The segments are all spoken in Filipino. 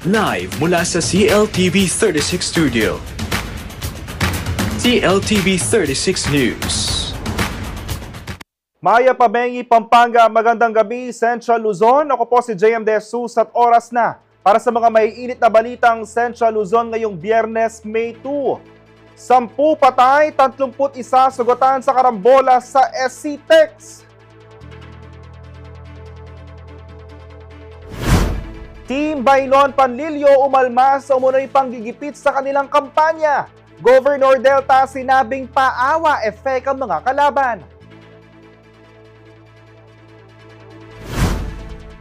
Live mula sa CLTV 36 Studio. CLTV 36 News. Maya Pabengi, Pampanga, magandang gabi, Central Luzon. Ako po si JM De Jesus at oras na para sa mga maiinit na balitang Central Luzon ngayong Biyernes, May 2. 10 patay, 31 sugatan sa karambola sa SC Tex. Team Bailon Panlilio umalma sa umunoy panggigipit sa kanilang kampanya. Governor Delta sinabing paawa effect ang mga kalaban.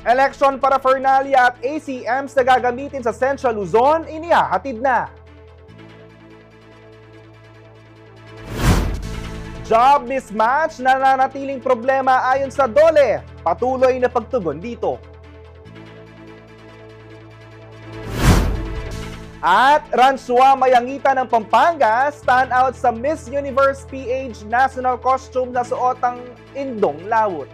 Election paraphernalia at ACMs na gagamitin sa Central Luzon, inihahatid na. Job mismatch na nanatiling problema ayon sa DOLE. Patuloy na pagtugon dito. At Ransua Mayangitan ng Pampanga stand out sa Miss Universe PH National Costume na suotang Indong Lawot.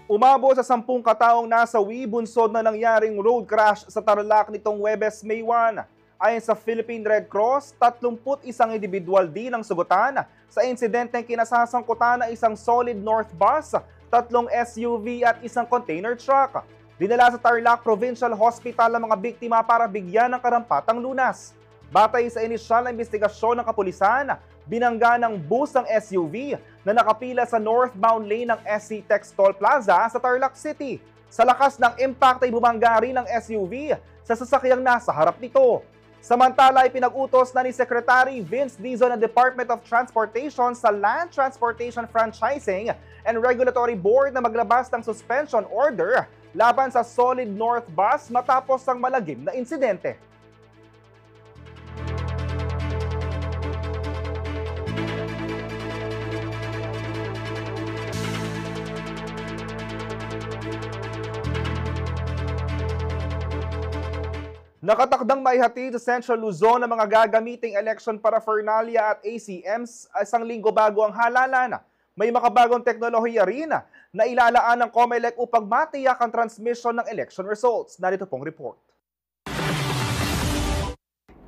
Umabot sa 10 kataong nasawi bunsod na nangyaring road crash sa Tarlac nitong Huwebes, May 1. Ayon sa Philippine Red Cross, 31 individual din ang sugatan sa insidenteng kinasasangkutan ng isang Solid North bus, 3 SUV at isang container truck. Dinala sa Tarlac Provincial Hospital ang mga biktima para bigyan ng karampatang lunas. Batay sa inisyal na investigasyon ng kapulisan, binangga ng bus ng SUV na nakapila sa northbound lane ng SC Tex Toll Plaza sa Tarlac City. Sa lakas ng impact ay bumangga rin ng SUV sa sasakyang nasa harap nito. Samantala ay pinag-utos na ni Secretary Vince Dizon ng Department of Transportation sa Land Transportation Franchising and Regulatory Board na maglabas ng suspension order laban sa Solid North bus matapos ang malagim na insidente. Nakatakdang maihatid sa Central Luzon ang mga gagamiting election paraphernalia at ACMs isang linggo bago ang halalan. May makabagong teknolohiya rin na ilalaan ng COMELEC upang matiyak ang transmission ng election results. Narito pong report.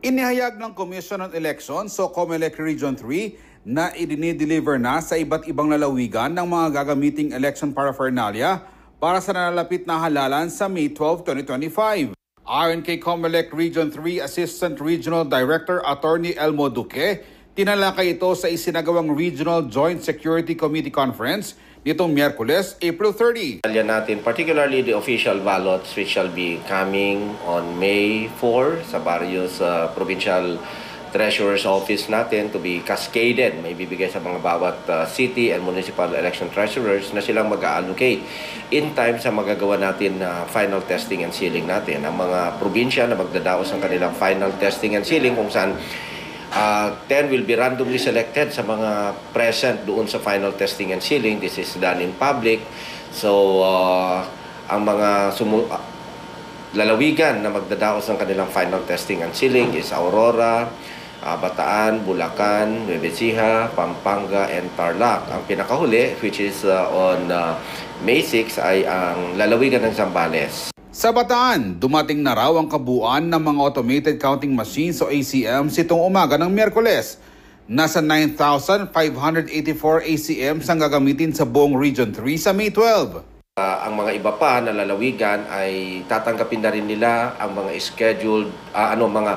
Inihayag ng Commission on Elections o COMELEC Region 3 na idinideliver na sa iba't ibang lalawigan ng mga gagamiting election paraphernalia para sa nalalapit na halalan sa May 12, 2025. Ayon kay COMELEC Region 3 Assistant Regional Director Attorney Elmo Duque, tinalakay ito sa isinagawang Regional Joint Security Committee Conference nitong Miyerkules, April 30. Natin, particularly the official ballots which shall be coming on May 4 sa various provincial treasurer's office natin to be cascaded, may bibigay sa mga bawat city and municipal election treasurers na silang mag-allocate in time sa magagawa natin na final testing and sealing natin. Ang mga probinsya na magdadaos ng kanilang final testing and sealing kung saan 10 will be randomly selected sa mga present doon sa final testing and sealing. This is done in public. So, ang mga lalawigan na magdadaos ng kanilang final testing and sealing is Aurora, Bataan, Bulacan, Nueva Ecija, Pampanga, and Tarlac. Ang pinakahuli, which is on May 6, ay ang lalawigan ng Zambales. Sa Bataan, dumating na raw ang kabuuan ng mga automated counting machines o ACMs itong umaga ng Miyerkules. Nasa 9,584 ACMs ang gagamitin sa buong Region 3 sa May 12. Ang mga iba pa na lalawigan ay tatanggapin na rin nila ang mga scheduled, mga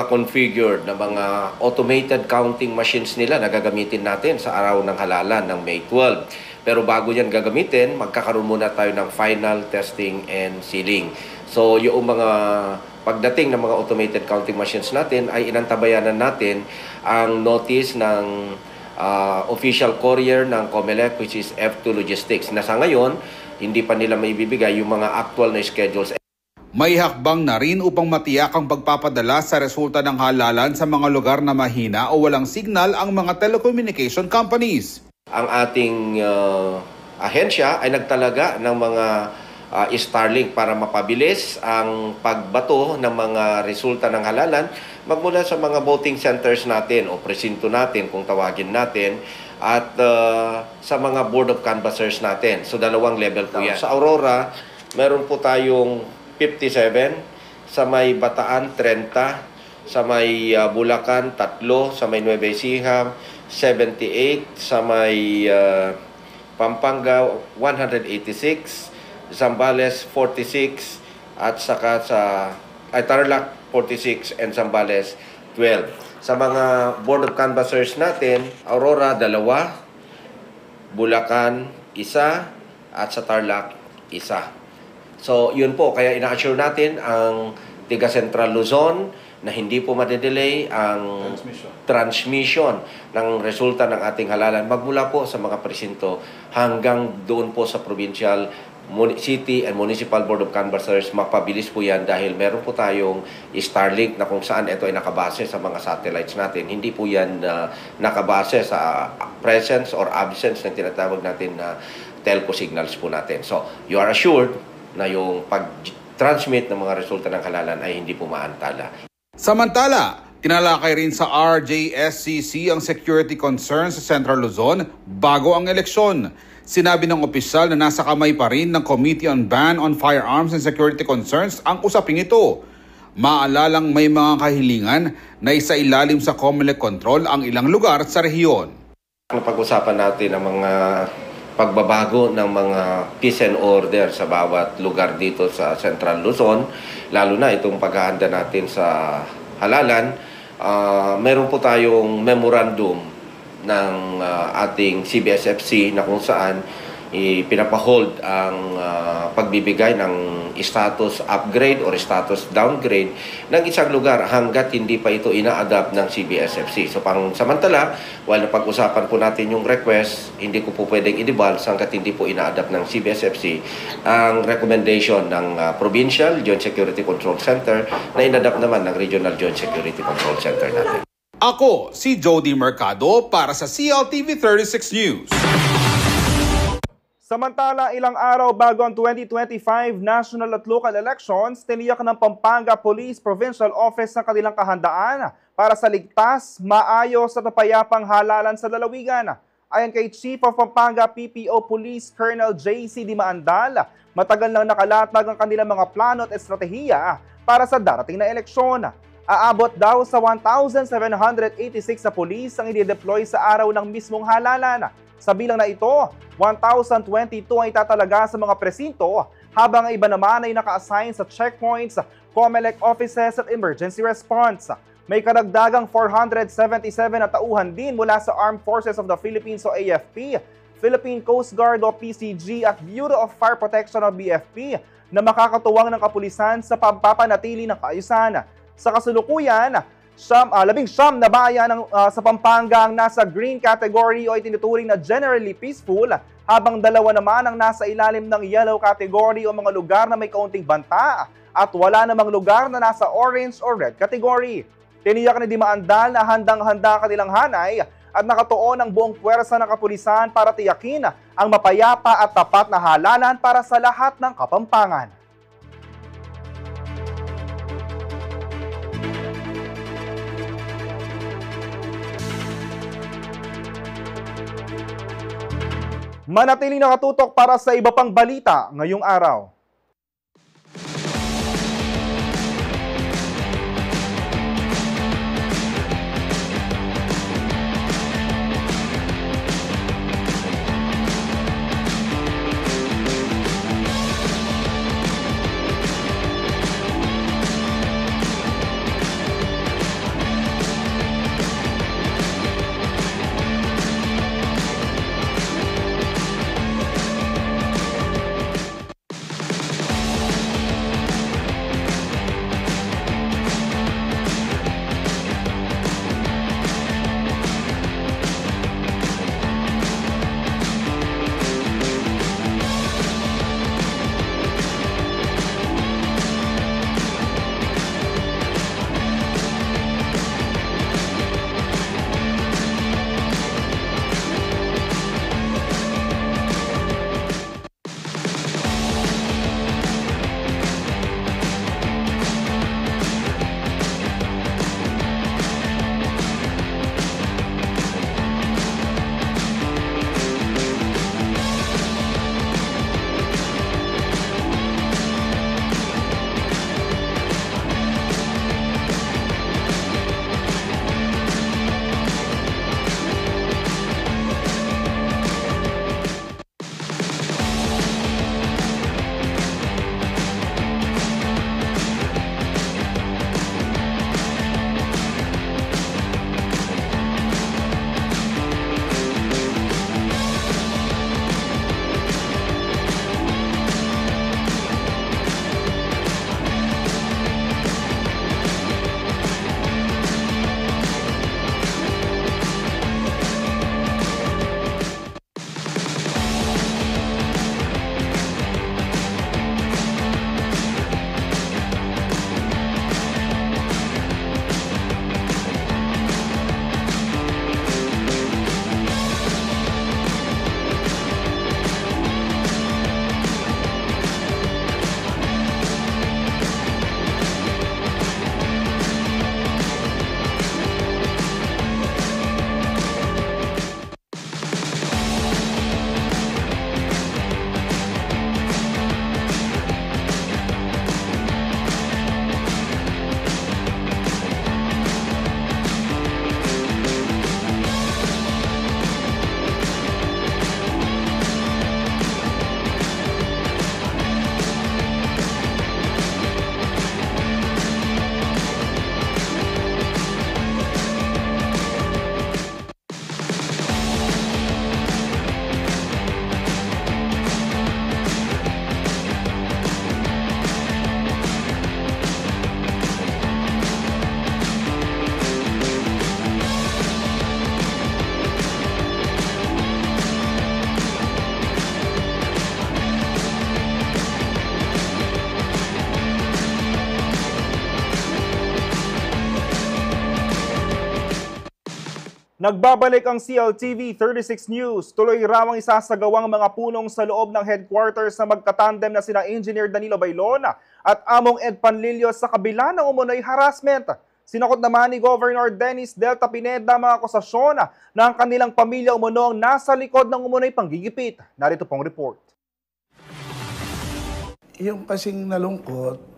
configured na mga automated counting machines nila na gagamitin natin sa araw ng halalan ng May 12. Pero bago yan gagamitin, magkakaroon muna tayo ng final testing and sealing. So yung mga pagdating ng mga automated counting machines natin ay inantabayanan natin ang notice ng official courier ng COMELEC which is F2 Logistics na sa ngayon hindi pa nila maibibigay yung mga actual na schedules. May hakbang na rin upang matiyak ang pagpapadala sa resulta ng halalan sa mga lugar na mahina o walang signal ang mga telecommunication companies. Ang ating ahensya ay nagtalaga ng mga Starlink para mapabilis ang pagbato ng mga resulta ng halalan magmula sa mga voting centers natin o presinto natin kung tawagin natin at sa mga board of canvassers natin. So dalawang level po yan. Sa Aurora, meron po tayong 57, sa may Bataan 30, sa may Bulacan 3, sa may Nueva Ecija 78, sa may Pampanga 186, Zambales 46 at saka sa Tarlac 46 and Zambales 12. Sa mga board of canvassers natin, Aurora 2, Bulacan 1 at sa Tarlac 1. So yun po, kaya ina-assure natin ang Tiga Central Luzon na hindi po madedelay ang transmission ng resulta ng ating halalan magmula po sa mga presinto hanggang doon po sa provincial, city and municipal board of canvassers. Mapabilis po yan dahil meron po tayong Starlink na kung saan ito ay nakabase sa mga satellites natin. Hindi po yan nakabase sa presence or absence ng tinatawag natin na telco signals po natin. So you are assured na yung pag-transmit ng mga resulta ng halalan ay hindi po maantala. Samantala, tinalakay rin sa RJSCC ang security concerns sa Central Luzon bago ang eleksyon. Sinabi ng opisyal na nasa kamay pa rin ng Committee on Ban on Firearms and Security Concerns ang usaping ito. Maalalang may mga kahilingan na isailalim sa COMELEC control ang ilang lugar sa rehiyon. Pag-usapan natin ang mga pagbabago ng mga peace and order sa bawat lugar dito sa Central Luzon, lalo na itong paghahanda natin sa halalan. Meron po tayong memorandum ng ating CBSFC na kung saan pinapahold ang pagbibigay ng status upgrade or status downgrade ng isang lugar hanggat hindi pa ito ina-adapt ng CBSFC. So samantala, while napag-usapan po natin yung request, hindi ko po pwedeng i-devolve hanggat hindi po ina-adapt ng CBSFC ang recommendation ng Provincial Joint Security Control Center na in-adapt naman ng Regional Joint Security Control Center natin. Ako, si Jody Mercado para sa CLTV 36 News. Samantala, ilang araw bago ang 2025 national at local elections, tiniyak ng Pampanga Police Provincial Office ang kanilang kahandaan para sa ligtas, maayos at mapayapang halalan sa lalawigan. Ayon kay Chief of Pampanga PPO Police Colonel JC Dimaandal, matagal nang nakalatag ang kanilang mga plano at estratehiya para sa darating na eleksyon. Aabot daw sa 1,786 na pulis ang i-deploy sa araw ng mismong halalan. Sa bilang na ito, 1,022 ang itatalaga sa mga presinto, habang ang iba naman ay naka-assign sa checkpoints, COMELEC offices at emergency response. May karagdagang 477 na tauhan din mula sa Armed Forces of the Philippines o AFP, Philippine Coast Guard o PCG at Bureau of Fire Protection o BFP na makakatuwang ng kapulisan sa pagpapanatili ng kaayusan. Sa kasalukuyan, 19 na bayan sa Pampanga ang nasa green category o itinuturing na generally peaceful, habang 2 naman ang nasa ilalim ng yellow category o mga lugar na may kaunting banta, at wala namang lugar na nasa orange o red category. Tiniyak ni Dimaandal na handang-handa kanilang hanay at nakatuon ang buong puwersa ng kapulisan para tiyakin ang mapayapa at tapat na halalan para sa lahat ng Kapampangan. Manatiling nakatutok para sa iba pang balita ngayong araw. Nagbabalik ang CLTV 36 News. Tuloy raw ang isasagawang mga punong sa loob ng headquarters na magkatandem na sina Engineer Danilo Bailon at Among Ed Panlilio sa kabila ng umunoy harassment. Sinakot naman ni Governor Dennis Delta Pineda mga akusasyon na ang kanilang pamilya umunong nasa likod ng umunoy panggigipit. Narito pong report. Yung kasing nalungkot,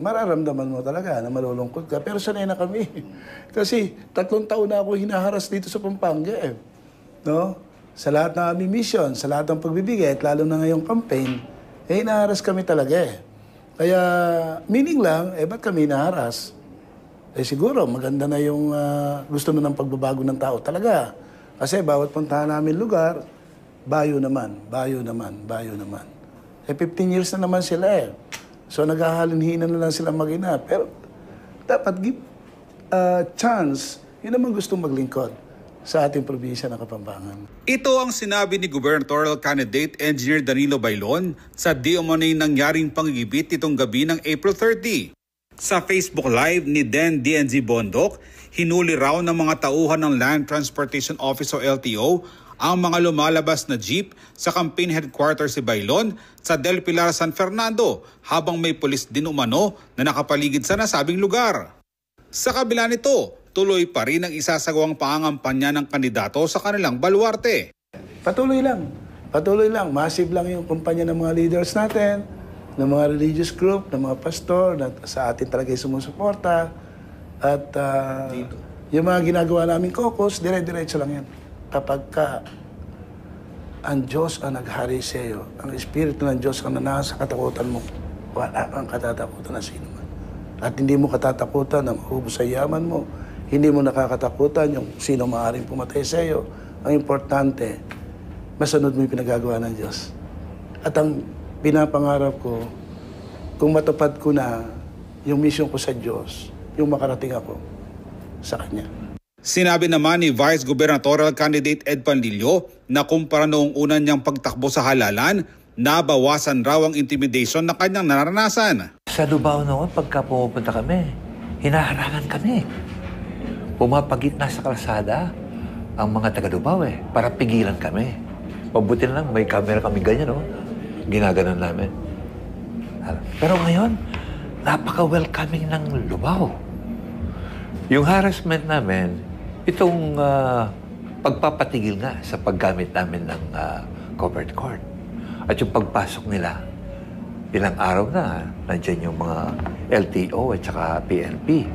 mararamdaman mo talaga na malulungkot ka. Pero sanay na kami. Kasi 3 taon na ako hinaharas dito sa Pampanga. No? Sa lahat ng aming mission, sa lahat ng pagbibigay, at lalo na ngayong campaign, hinaharas kami talaga. Kaya, meaning lang, ba't kami hinaharas? Siguro, maganda na yung gusto na ng pagbabago ng tao talaga. Kasi bawat puntahan namin lugar, bayo naman. 15 years na naman sila So, naghahalinhinan na lang sila mag-ina. Pero, dapat give chance, yun naman gustong maglingkod sa ating probinsya ng Kapampangan. Ito ang sinabi ni gubernatorial candidate Engineer Danilo Bailon sa di umanay nangyaring panggigipit nitong gabi ng April 30. Sa Facebook Live ni DNZ Bondok, hinuli raw ng mga tauhan ng Land Transportation Office o LTO ang mga lumalabas na jeep sa campaign headquarters si Bailon sa Del Pilar, San Fernando habang may pulis din umano na nakapaligid sa nasabing lugar. Sa kabila nito, tuloy pa rin ang isasagawang pangangampanya ng kandidato sa kanilang baluarte. Patuloy lang. Massive lang yung kumpanya ng mga leaders natin, ng mga religious group, ng mga pastor, na sa atin talaga sumusuporta. At yung mga ginagawa namin caucus, dire-diretso lang yan. Kapag ang Diyos ang naghari sa iyo, ang Espiritu ng Diyos ang nanasa sa katakutan mo, wala kang katatakutan na sino man. At hindi mo katatakutan na maubos sa yaman mo, hindi mo nakakatakutan yung sino maaaring pumatay sa iyo. Ang importante, masunod mo yung pinagagawa ng Diyos. At ang pinapangarap ko, kung matupad ko na yung mission ko sa Diyos, yung makarating ako sa Kanya. Sinabi naman ni Vice Gubernatorial Candidate Ed Panlilio na kumpara noong una niyang pagtakbo sa halalan, nabawasan raw ang intimidation na kanyang naranasan. Sa Lubao noon, pagka pumupunta kami, hinaharangan kami. Pumapagitna sa kalsada ang mga taga-Lubao para pigilan kami. Mabuti na lang, may camera kami ganyan, ginaganon namin. Pero ngayon, napaka-welcoming ng Lubao. Yung harassment namin, itong pagpapatigil nga sa paggamit namin ng covered court. At yung pagpasok nila, ilang araw na, nandiyan yung mga LTO at saka PNP.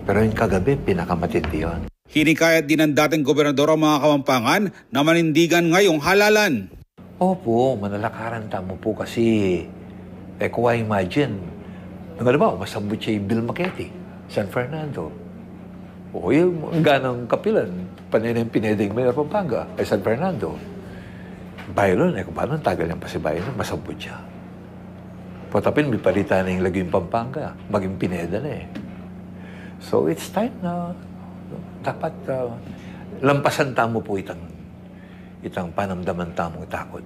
Pero yung kagabi, pinakamatindi yun. Hinikayat din ng dating gobernador ang mga Kapampangan na manindigan ngayong halalan. Opo, manalakaran tamo po kasi, kung imagine, masambut siya yung Bill Maquete, San Fernando. O yung ganang kapilan, Panay Pinedeng Mayor Pampanga, ay San Fernando. Bailon, kung paano tagal yung pasibayan, masabot siya. Patapin, may palitan na yung Laging Pampanga, maging Pineda na So it's time na dapat lampasan tamo po itang panamdaman tamong takot.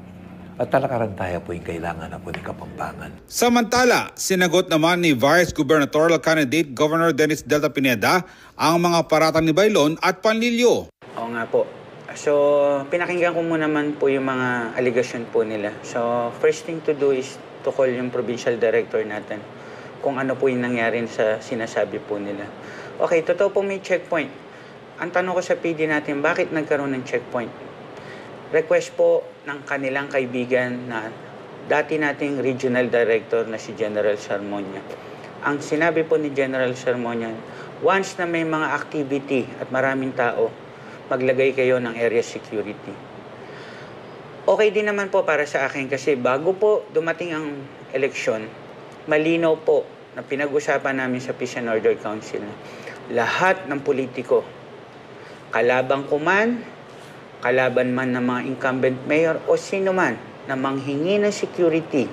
At talakaran tayo po yung kailangan na po ni Kapampangan. Samantala, sinagot naman ni Vice Gubernatorial Candidate Governor Dennis Delta Pineda ang mga paratang ni Bailon at Panlilio. Oo nga po. So, pinakinggan ko muna naman po yung mga allegation po nila. So, first thing to do is to call yung provincial director natin kung ano po yung nangyari sa sinasabi po nila. Okay, totoo po may checkpoint. Ang tanong ko sa PD natin, bakit nagkaroon ng checkpoint? Request po ng kanilang kaibigan na dati nating regional director na si General Sarmonia. Ang sinabi po ni General Sarmonia, once na may mga activity at maraming tao, maglagay kayo ng area security. Okay din naman po para sa akin kasi bago po dumating ang eleksyon, malinaw po na pinag-usapan namin sa Peace and Order Council na lahat ng politiko, kalabang kuman, kalaban man ng mga incumbent mayor o sino man na manghingi ng security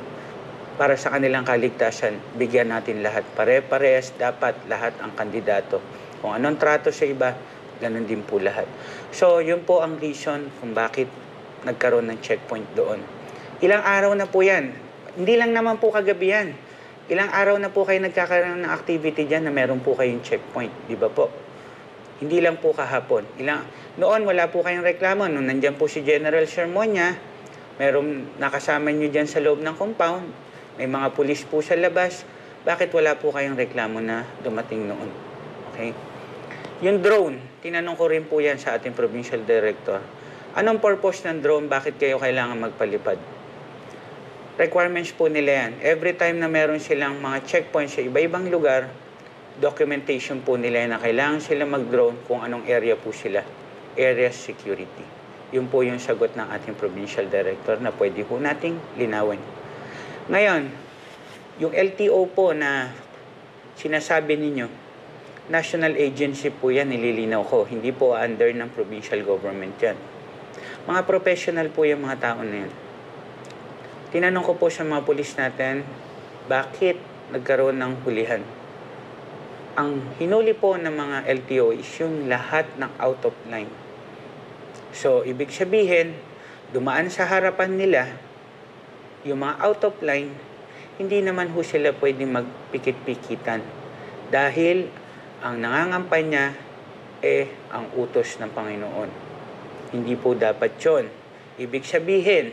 para sa kanilang kaligtasan, bigyan natin lahat. Pare-parehas dapat lahat ang kandidato. Kung anong trato sa iba, ganun din po lahat. So, yun po ang reason kung bakit nagkaroon ng checkpoint doon. Ilang araw na po yan. Hindi lang naman po kagabi yan. Ilang araw na po kayo nagkakaroon ng activity dyan na meron po kayong checkpoint. Di ba po? Hindi lang po kahapon. Noon wala po kayong reklamo. Nung nandyan po si General Sermonia, merong nakasama nyo dyan sa loob ng compound, may mga pulis po sa labas. Bakit wala po kayong reklamo na dumating noon? Okay? Yung drone, tinanong ko rin po yan sa ating provincial director. Anong purpose ng drone? Bakit kayo kailangan magpalipad? Requirements po nila yan. Every time na meron silang mga checkpoints sa iba-ibang lugar, documentation po nila na kailangan sila mag-drone kung anong area po sila. Area security. Yun po yung sagot ng ating provincial director na pwede po nating linawin. Ngayon, yung LTO po na sinasabi ninyo, national agency po yan, nililinaw ko. Hindi po under ng provincial government yan. Mga professional po yung mga tao na yan. Tinanong ko po sa mga pulis natin, bakit nagkaroon ng hulihan? Ang hinuli po ng mga LTO is yung lahat ng out of line. So, ibig sabihin, dumaan sa harapan nila, yung mga out of line, hindi naman ho sila pwedeng magpikit-pikitan. Dahil ang nangangampanya ang utos ng Panginoon. Hindi po dapat yun. Ibig sabihin,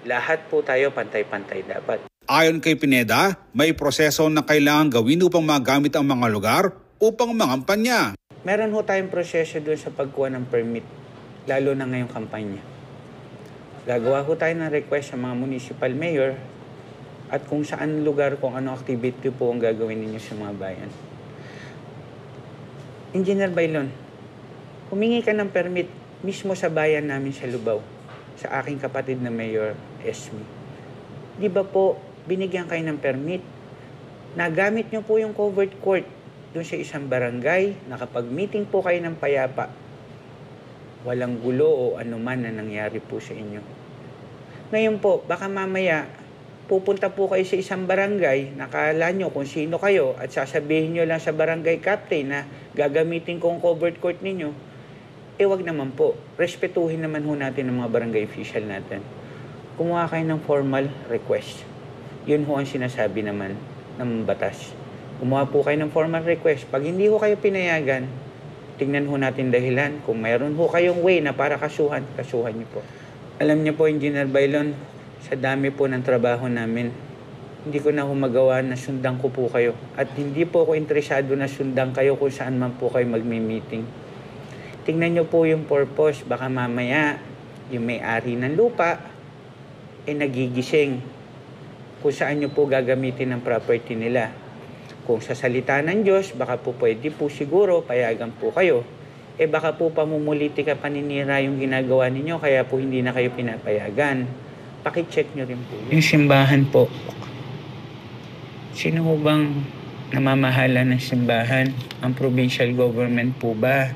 lahat po tayo pantay-pantay dapat. Ayon kay Pineda, may proseso na kailangan gawin upang magamit ang mga lugar upang mangampanya. Meron ho tayong proseso doon sa pagkuha ng permit, lalo na ngayong kampanya. Gagawa ho tayo ng request sa mga municipal mayor at kung saan lugar, kung ano activity po ang gagawin ninyo sa mga bayan. Engineer Bailon, humingi ka ng permit mismo sa bayan namin sa Lubao, sa aking kapatid na Mayor Esme. Di ba po, binigyan kayo ng permit? Nagamit nyo po yung covered court doon sa isang barangay, nakapag-meeting po kayo ng payapa. Walang gulo o anuman na nangyari po sa inyo. Ngayon po, baka mamaya, pupunta po kayo sa isang barangay, nakala nyo kung sino kayo at sasabihin nyo lang sa barangay captain na gagamitin ko ang covered court ninyo, wag naman po. Respetuhin naman ho natin ang mga barangay official natin. Kumuha kayo ng formal request. Yun ho ang sinasabi naman ng batas. Kumuha po kayo ng formal request. Pag hindi ho kayo pinayagan, tingnan ho natin dahilan. Kung mayroon ho kayong way na para kasuhan, kasuhan niyo po. Alam niyo po, Engineer Bailon, sa dami po ng trabaho namin, hindi ko na humagawa na sundan ko po kayo. At hindi po ako interesado na sundan kayo kung saan man po kayo magmi-meeting. Tingnan niyo po yung purpose. Baka mamaya, yung may-ari ng lupa, nagigising kung saan nyo po gagamitin ang property nila. Kung sa salita ng Diyos, baka po pwede po siguro, payagan po kayo. Baka po pamumulitika paninira yung ginagawa ninyo, kaya po hindi na kayo pinapayagan. Pakicheck nyo rin po. Yung simbahan po, sino ho bang namamahala ng simbahan? Ang provincial government po ba?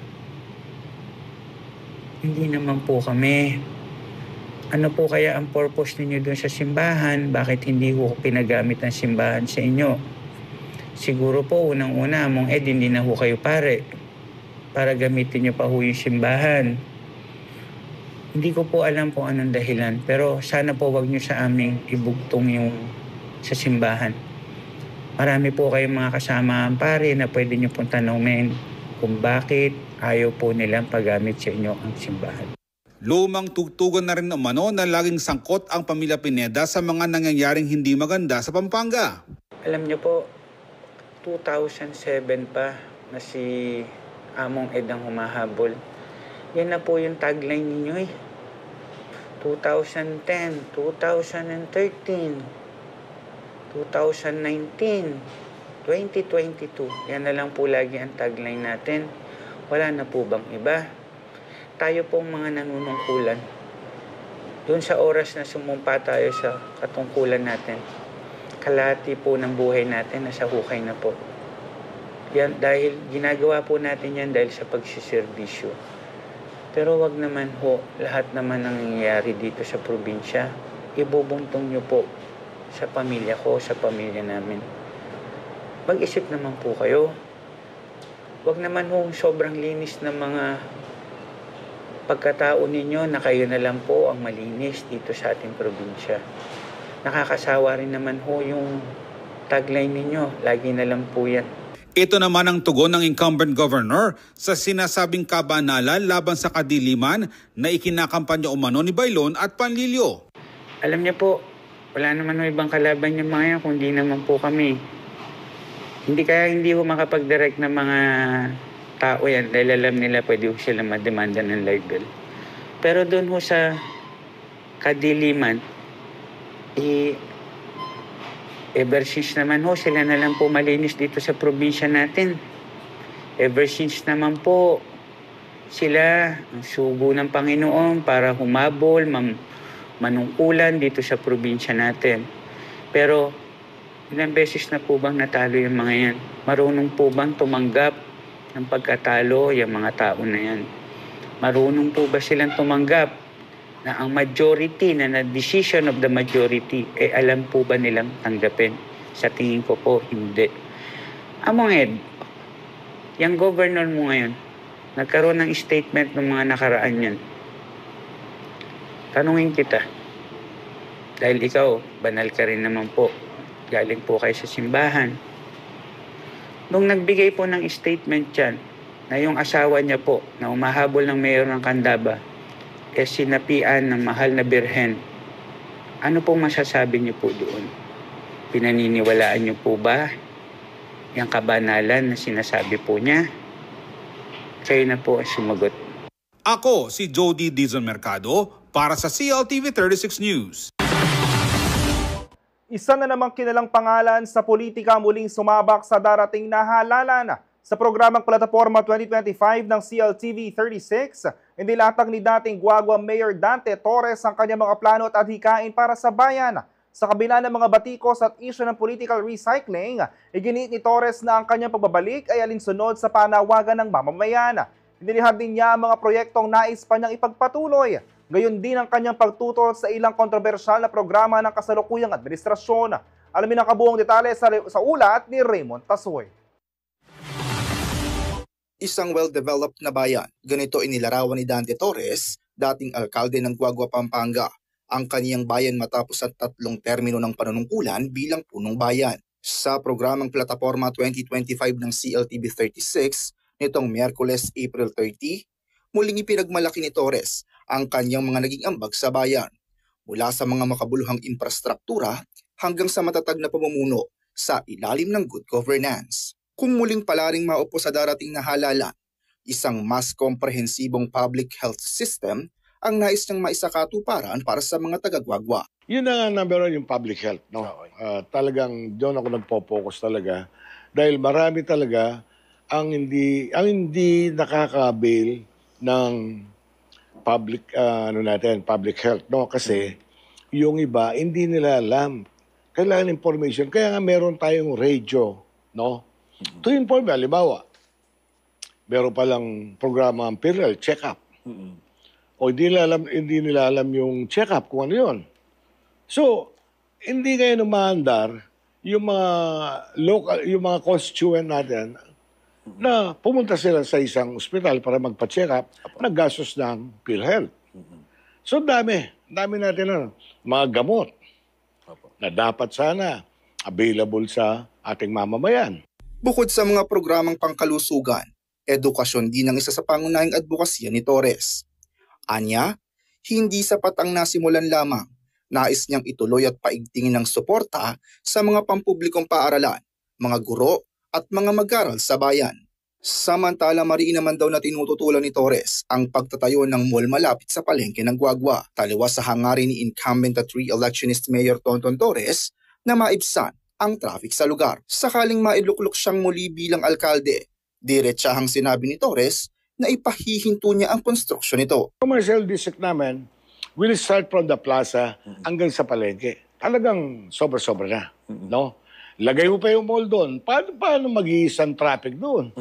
Hindi naman po kami. Ano po kaya ang purpose ninyo doon sa simbahan? Bakit hindi ho pinagamit ang simbahan sa inyo? Siguro po, unang-una, mong hindi na ho kayo pare para gamitin nyo pa ho yung simbahan. Hindi ko po alam kung anong dahilan, pero sana po wag nyo sa aming ibugtong yung sa simbahan. Marami po kayong mga kasama ang pare na pwede nyo pong tanongin kung bakit ayaw po nilang paggamit sa inyo ang simbahan. Lumang tugtugan na rin umano na laging sangkot ang pamilya Pineda sa mga nangyayaring hindi maganda sa Pampanga. Alam niyo po, 2007 pa na si Among Ed ang humahabol. Yan na po yung tagline ninyo 2010, 2013, 2019, 2022. Yan na lang po lagi ang tagline natin. Wala na po bang iba? Tayo pong mga nanunungkulan. Doon sa oras na sumumpa tayo sa katungkulan natin, kalahati po ng buhay natin nasa hukay na po. Yan, dahil ginagawa po natin yan dahil sa pagsiservisyo. Pero wag naman ho, lahat naman ang nangyayari dito sa probinsya, ibubuntong nyo po sa pamilya ko, sa pamilya namin. Mag-isip naman po kayo. Wag naman ho sobrang linis ng mga pagkatao ninyo na kayo na lang po ang malinis dito sa ating probinsya. Nakakasawa rin naman ho yung tagline ninyo. Lagi na lang po yan. Ito naman ang tugon ng incumbent governor sa sinasabing kabanalan laban sa kadiliman na ikinakampanya umano ni Baylon at Panlilio. Alam niyo po, wala naman ibang kalaban yung mga yan kundi naman po kami. Hindi ho makapag-direct ng mga tao yan dahil alam nila pwede ho sila mademanda ng libel. Pero doon ho sa kadiliman, ever since naman ho, sila na lang po malinis dito sa probinsya natin. Ever since naman po, sila ang sugo ng Panginoon para humabol, manungkulan dito sa probinsya natin. Pero, ilang beses na po bang natalo yung mga yan? Marunong po bang tumanggap ng pagkatalo yung mga tao na yan? Marunong po ba silang tumanggap na ang majority, na decision of the majority, alam po ba nilang tanggapin? Sa tingin ko po, hindi. Among Ed, yung governor mo ngayon, nagkaroon ng statement ng mga nakaraan yan. Tanungin kita, dahil ikaw, banal ka rin naman po, galing po kayo sa simbahan. Nung nagbigay po ng statement yan, na yung asawa niya po, na umahabol ng mayor ng Candaba, sinapian ng mahal na birhen. Ano pong masasabi niyo po doon? Pinaniniwalaan niyo po ba yung kabanalan na sinasabi po niya? Kayo na po ang sumagot. Ako si Jody Dizon Mercado para sa CLTV 36 News. Isa na namang kilalang pangalan sa politika muling sumabak sa darating na halalan. Sa programang Plataforma 2025 ng CLTV 36, inilatag ni dating Guagua Mayor Dante Torres ang kanyang mga plano at adhikain para sa bayan. Sa kabila ng mga batikos at isyu ng political recycling, iginiit ni Torres na ang kanyang pagbabalik ay alinsunod sa panawagan ng mamamayan. Inilihad din niya ang mga proyektong nais pa niyang ipagpatuloy. Gayon din ang kanyang pagtutol sa ilang kontrobersyal na programa ng kasalukuyang administrasyon. Alamin ang kabuong detalye sa ulat ni Raymond Tasoy. Isang well-developed na bayan, ganito inilarawan ni Dante Torres, dating alkalde ng Guagua, Pampanga, ang kaniyang bayan matapos ang 3 termino ng panunungkulan bilang punong bayan. Sa programang Plataforma 2025 ng CLTV 36, nitong Miyerkules, April 30, muling ipinagmalaki ni Torres ang kanyang mga naging ambag sa bayan, mula sa mga makabuluhang infrastruktura hanggang sa matatag na pamumuno sa ilalim ng good governance. Kung muling palaring maupo sa darating na halalan, isang mas komprehensibong public health system ang nais niyang maisakatuparan para sa mga taga-Guagua. Yun na nga number one, yung public health. No? Talagang doon ako nagpo-focus talaga. Dahil marami talaga ang hindi nakakabil ng public health. No? Kasi yung iba, hindi nila alam. Kailangan information. Kaya nga meron tayong radio. No? To inform, halimbawa, meron palang programa ang PhilHealth, check-up. O hindi nila alam yung check-up kung ano yun. So, hindi kayo umaandar yung mga constituent natin na pumunta sila sa isang ospital para magpa-check up, naggastos ng PhilHealth. So, dami natin mga gamot na dapat sana available sa ating mamamayan. Bukod sa mga programang pangkalusugan, edukasyon din ang isa sa pangunahing advokasya ni Torres. Anya, hindi sapat ang nasimulan lamang. Nais niyang ituloy at paigtingin ng suporta sa mga pampublikong paaralan, mga guro at mga mag-aral sa bayan. Samantala, mariin naman daw na tinututulan ni Torres ang pagtatayo ng mall malapit sa palengke ng Guagua, taliwas sa hangarin ni incumbent at re-electionist Mayor Tonton Torres na maibsan ang traffic sa lugar. Sakaling mailuklok siyang muli bilang alkalde, diretsahang sinabi ni Torres na ipahihinto niya ang konstruksyon nito. Commercial district namin will start from the plaza hanggang sa palengke. Talagang sobra-sobra na. No? Lagay mo pa yung mall doon. Paano mag-iisang traffic doon?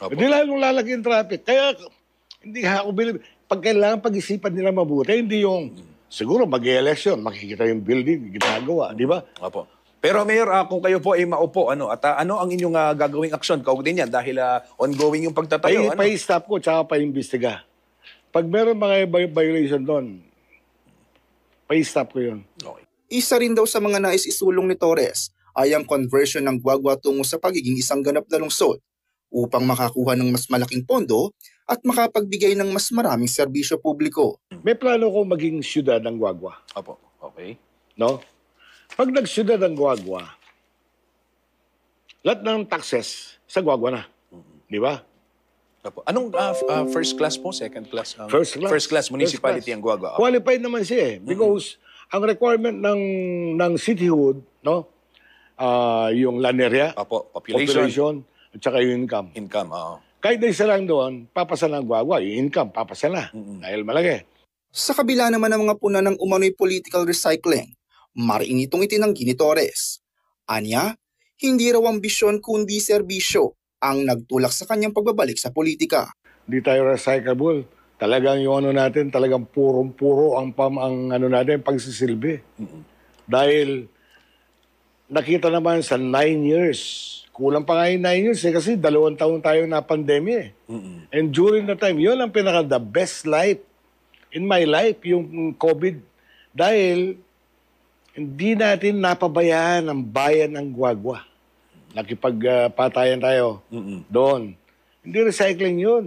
Hindi lalong lalaki yung traffic. Kaya hindi ako bilib. Pag kailangan pag-isipan nila mabuti, hindi yung siguro mag-election, makikita yung building, ginagawa. Di ba? Opo. Pero Mayor, kung kayo po ay maupo, ano ang inyong gagawing aksyon kaugnay niyan dahil ongoing yung pagtatayo? Pa-stop ko tsaka pa-imbestiga. Pag meron mga violation doon, pa-stop ko yun. Okay. Isa rin daw sa mga nais isulong ni Torres ay ang conversion ng Guagua tungo sa pagiging isang ganap na lungsod upang makakuha ng mas malaking pondo at makapagbigay ng mas maraming serbisyo publiko. May plano ko maging siyudad ng Guagua. Opo, okay. No? Pag nagsyudad ang Guagua, lahat ng taxes sa Guagua na. Di ba? Opo. Anong first class po? Second class? First class. First class municipality ang Guagua. Opo. Qualified naman siya eh. Because ang requirement ng cityhood, no? Yung land area, Opo, population, at saka yung income. income. Oo. Kahit na isa lang doon, papasa ng Guagua, yung income, papasa na. Dahil malaki. Sa kabila naman ng mga puna ng umano'y political recycling, mariin itong itinanggi ni Torres. Anya, hindi raw ambisyon kundi serbisyo ang nagtulak sa kanyang pagbabalik sa politika. Hindi tayo recyclable. Talagang yung ano natin, talagang purong-puro ang ano natin, pagsisilbi. Dahil nakita naman sa 9 years, kulang pa nga yung 9 years kasi 2 taon tayo na pandemya. And during the time, yun ang the best life in my life, yung COVID. Dahil hindi natin napabayaan ang bayan ng Guagua. Nakipagpatayan tayo doon. Hindi recycling yun.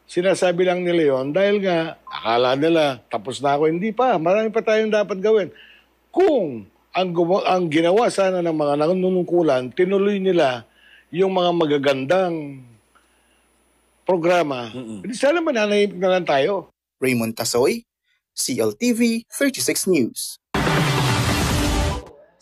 Sinasabi lang nila yun dahil nga akala nila tapos na ako. Hindi pa. Marami pa tayong dapat gawin. Kung ang ginawa sana ng mga nanunungkulan, tinuloy nila yung mga magagandang programa. Hindi sana mananahimik na lang tayo. Raymond Tasoy, CLTV 36 News.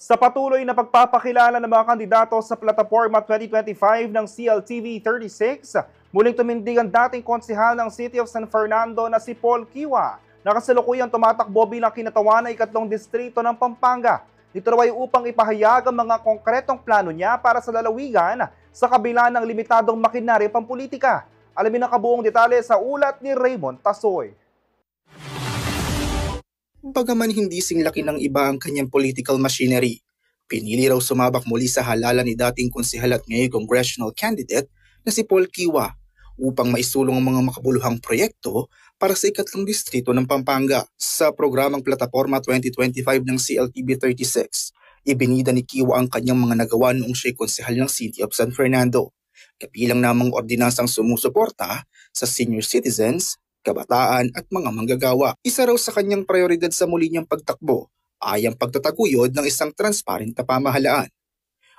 Sa patuloy na pagpapakilala ng mga kandidato sa Plataforma 2025 ng CLTV 36, muling tumindig ang dating konsehal ng City of San Fernando na si Paul Kiwa, na kasalukuyang tumatakbo bilang kinatawan ng 2nd distrito ng Pampanga. Ito raw ay upang ipahayag ang mga konkretong plano niya para sa lalawigan sa kabila ng limitadong makinarya pampolitika. Alamin ang kabuong detalye sa ulat ni Raymond Tasoy. Bagaman hindi singlaki ng iba ang kanyang political machinery, pinili raw sumabak muli sa halalan ni dating konsehal at ngayong congressional candidate na si Paul Kiwa upang maisulong ang mga makabuluhang proyekto para sa 2nd distrito ng Pampanga. Sa programang Plataforma 2025 ng CLTV 36, ibinida ni Kiwa ang kanyang mga nagawa noong siya'y konsehal ng City of San Fernando. Kabilang namang ordinansang sumusuporta sa senior citizens, kabataan at mga manggagawa. Isa raw sa kanyang prioridad sa muli niyang pagtakbo ay ang pagtataguyod ng isang transparent na pamahalaan.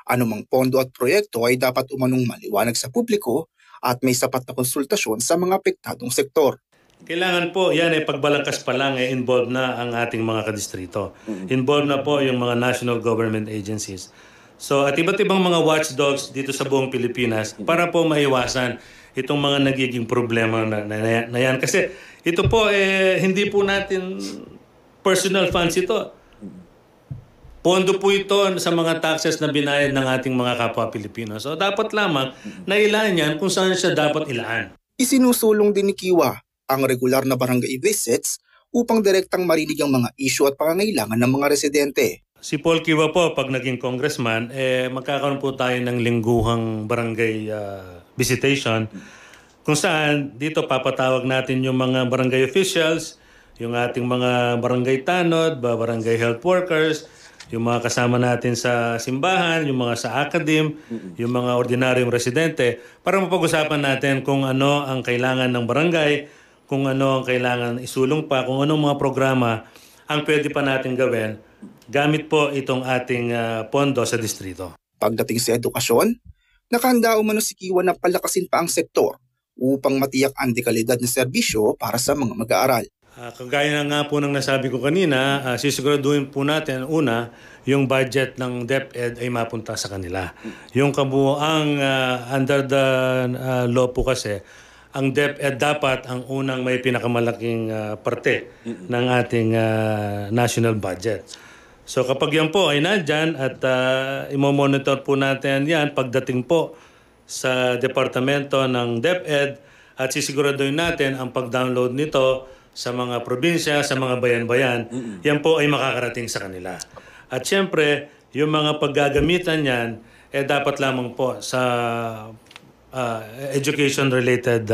Anumang pondo at proyekto ay dapat umanong maliwanag sa publiko at may sapat na konsultasyon sa mga apektadong sektor. Kailangan po, yan ay pagbalangkas pa lang, involved na ang ating mga kadistrito. Involved na po yung mga national government agencies. So at iba't ibang mga watchdogs dito sa buong Pilipinas para po maiwasan itong mga nagiging problema na yan. Kasi ito po, hindi po natin personal funds ito. Pondo po ito sa mga taxes na binayad ng ating mga kapwa Pilipino. So dapat lamang na ilaan yan kung saan siya dapat ilaan. Isinusulong din ni Kiwa ang regular na barangay visits upang direktang marinig ang mga issue at pangangailangan ng mga residente. Si Paul Kiwa po, pag naging congressman, magkakaroon po tayo ng lingguhang barangay visitation kung saan dito papatawag natin yung mga barangay officials, yung ating mga barangay tanod, barangay health workers, yung mga kasama natin sa simbahan, yung mga sa academe, yung mga ordinaryong residente, para mapag-usapan natin kung ano ang kailangan ng barangay, kung ano ang kailangan isulong pa, kung anong mga programa ang pwede pa natin gawin gamit po itong ating pondo sa distrito. Pagdating sa edukasyon, nakahanda umano si Kiwa na palakasin pa ang sektor upang matiyak ang dekalidad ng serbisyo para sa mga mag-aaral. Kagaya na nga po ng nasabi ko kanina, sisiguraduhin po natin, una, yung budget ng DepEd ay mapunta sa kanila. Yung kabuoang under the law po kasi, ang DepEd dapat ang unang may pinakamalaking parte ng ating national budget. So kapag yan po ay nandyan at imo-monitor po natin yan pagdating po sa departamento ng DepEd at sisiguraduhin natin ang pag-download nito sa mga probinsya, sa mga bayan-bayan, yan po ay makakarating sa kanila. At siyempre, yung mga paggagamitan yan, dapat lamang po sa education-related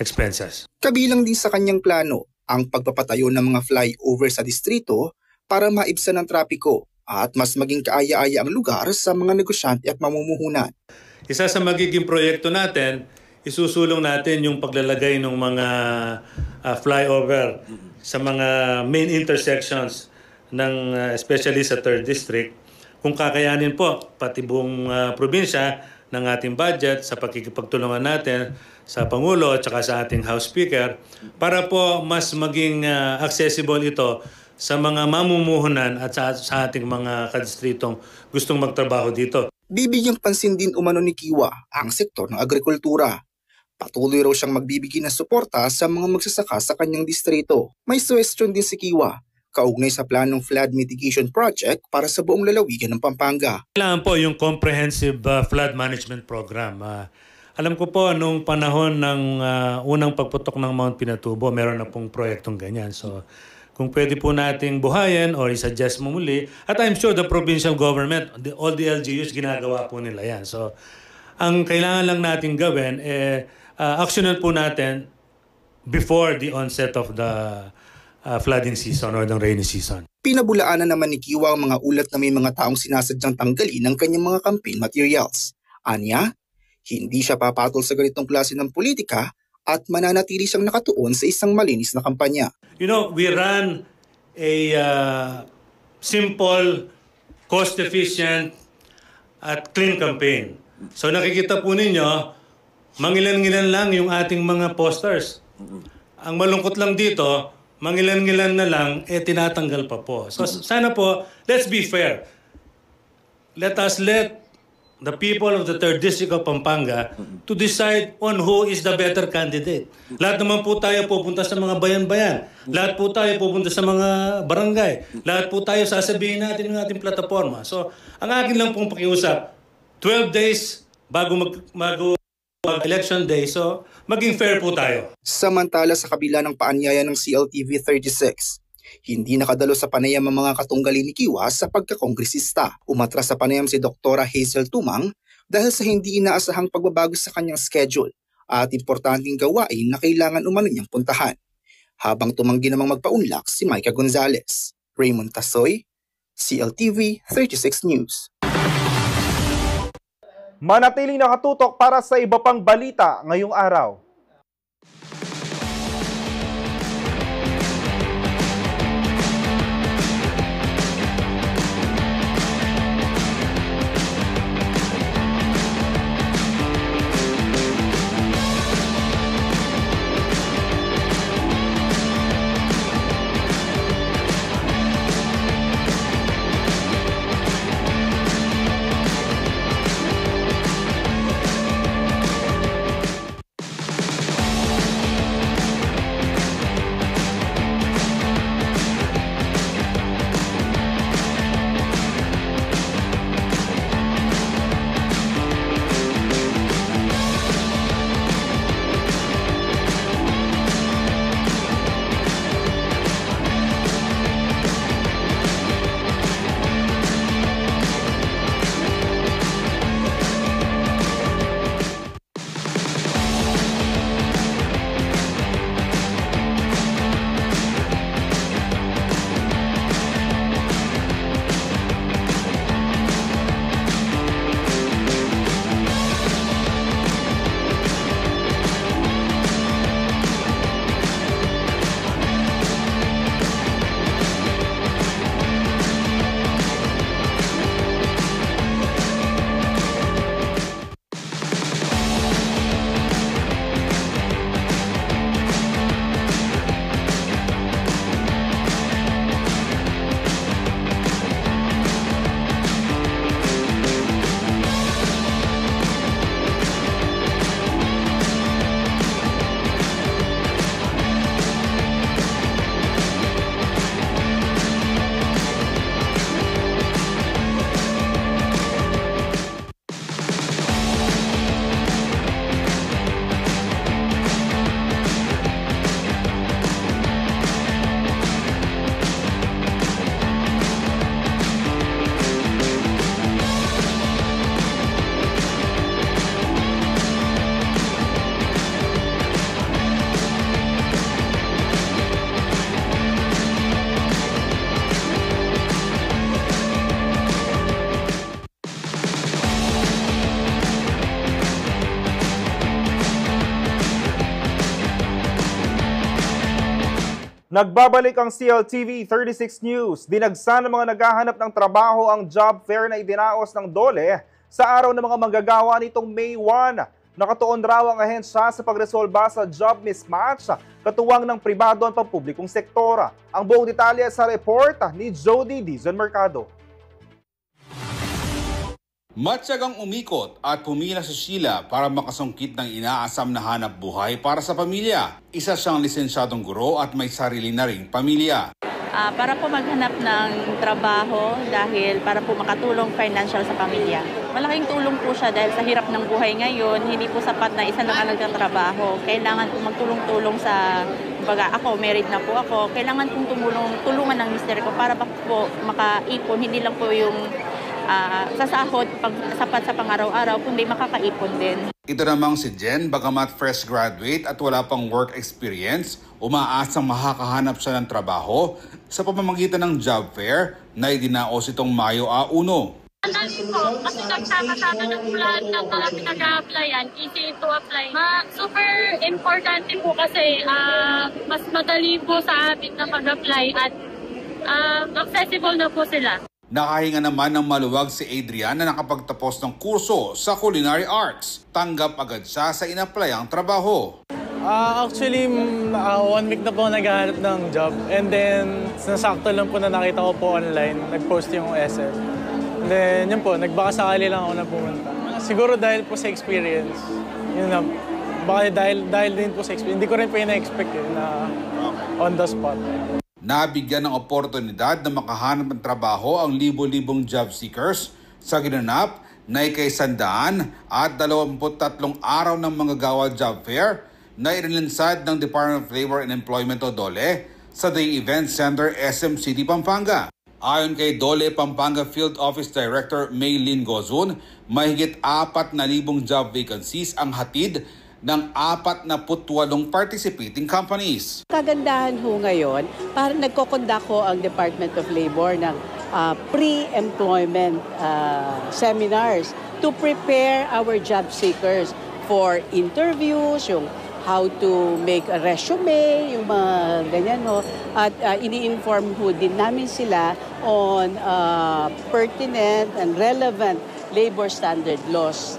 expenses. Kabilang din sa kanyang plano ang pagpapatayo ng mga flyover sa distrito para maibsan ang trapiko at mas maging kaaya-aya ang lugar sa mga negosyante at mamumuhunan. Isa sa magiging proyekto natin, isusulong natin yung paglalagay ng mga flyover sa mga main intersections ng especially sa 3rd District. Kung kakayanin po, pati buong probinsya ng ating budget sa pagkikipagtulungan natin sa Pangulo at saka sa ating House Speaker para po mas maging accessible ito sa mga mamumuhunan at sa ating mga kadistritong gustong magtrabaho dito. Bibigyang pansin din umano ni Kiwa ang sektor ng agrikultura. Patuloy raw siyang magbibigay ng suporta sa mga magsasaka sa kanyang distrito. May suggestion din si Kiwa kaugnay sa planong flood mitigation project para sa buong lalawigan ng Pampanga. Kailangan po yung comprehensive flood management program. Alam ko po, nung panahon ng unang pagputok ng Mount Pinatubo, meron na pong proyektong ganyan. So, kung pwede po nating buhayin or i-suggest mo muli, at I'm sure the provincial government, all the LGUs, ginagawa po nila yan. So, ang kailangan lang natin gawin, actionan po natin before the onset of the flooding season or the rainy season. Pinabulaanan naman ni Kiwa ang mga ulat na may mga taong sinasadyang tanggalin ng kanyang mga campaign materials. Anya, hindi siya papatol sa ganitong klase ng politika at mananatili siyang nakatuon sa isang malinis na kampanya. You know, we run a simple, cost-efficient at clean campaign. So nakikita po ninyo, mangilan-ngilan lang yung ating mga posters. Ang malungkot lang dito, mangilan-ngilan na lang, tinatanggal pa po. So sana po, let's be fair. Let us let the people of the 3rd District of Pampanga to decide on who is the better candidate. Lahat naman po tayo pupunta sa mga bayan-bayan. Lahat po tayo pupunta sa mga barangay. Lahat po tayo sasabihin natin ng ating plataforma. So, ang akin lang pong pakiusap, 12 days bago mag-election day. So, maging fair po tayo. Samantala sa kabila ng paanyaya ng CLTV 36, hindi nakadalo sa panayam ang mga katunggali ni Kiwa sa pagkakongresista. Umatras sa panayam si Dr. Hazel Tumang dahil sa hindi inaasahang pagbabago sa kanyang schedule at importanteng gawain na kailangan umano niyang puntahan. Habang tumanggi namang magpaunlak si Micah Gonzalez. Raymond Tasoy, CLTV 36 News. Manatiling nakatutok para sa iba pang balita ngayong araw. Nagbabalik ang CLTV 36 News. Dinagsa ng mga naghahanap ng trabaho ang job fair na idinaos ng DOLE sa araw ng mga manggagawa nitong May 1. Nakatuon raw ang ahensya sa pagresolba sa job mismatch, katuwang ng pribado at pampublikong sektor. Ang buong detalye sa report ni Jody Dizon Mercado. Matyagang umikot at pumila si Sheila para makasungkit ng inaasam na hanap buhay para sa pamilya. Isa siyang lisensyadong guro at may sarili na ring pamilya. Para po maghanap ng trabaho dahil para po makatulong financial sa pamilya. Malaking tulong po siya dahil sa hirap ng buhay ngayon, hindi po sapat na isa lang ang nagtatrabaho. Kailangan po magtulong-tulong sa, baga ako, married na po ako, kailangan pong tulungan ng mister ko para po makaipon, hindi lang po yung sa sahod, sapat sa pang-araw-araw, kundi makakaipon din. Ito namang si Jen, bagamat fresh graduate at wala pang work experience, umaasang makakahanap siya ng trabaho sa pamamagitan ng job fair na idinaos itong Mayo 1. Kasi nagsama-sama ng plan ng mga pinag-a-applyan, easy to apply. Super importante po kasi mas madali po sa amin na mag-apply at accessible na po sila. Nakahinga naman ng maluwag si Adrian na nakapagtapos ng kurso sa culinary arts. Tanggap agad siya sa inaplayang trabaho. Actually, 1 week na po naghahanap ng job. And then, nasakto lang po na nakita ko po online, nag-post yung SF. And then, yun po, nagbaka sakali lang ako na pumunta. Siguro dahil po sa experience. Yun na, baka dahil din po sa experience. Hindi ko rin po ina-expect na on the spot. Nabigyan ng oportunidad na makahanap ng trabaho ang libo-libong job seekers sa ginanap na ikay-100 at 23 araw ng manggagawa job fair na inilunsad ng Department of Labor and Employment o DOLE sa Day Event Center SM City, Pampanga. Ayon kay DOLE Pampanga Field Office Director Maylin Gozun, mahigit 4,000 job vacancies ang hatid ng 48 participating companies. Kagandahan ho ngayon, parang nagkokondak ho ang Department of Labor ng pre-employment seminars to prepare our job seekers for interviews, yung how to make a resume, yung mga ganyan ho. At ini-inform ho din namin sila on pertinent and relevant labor standard laws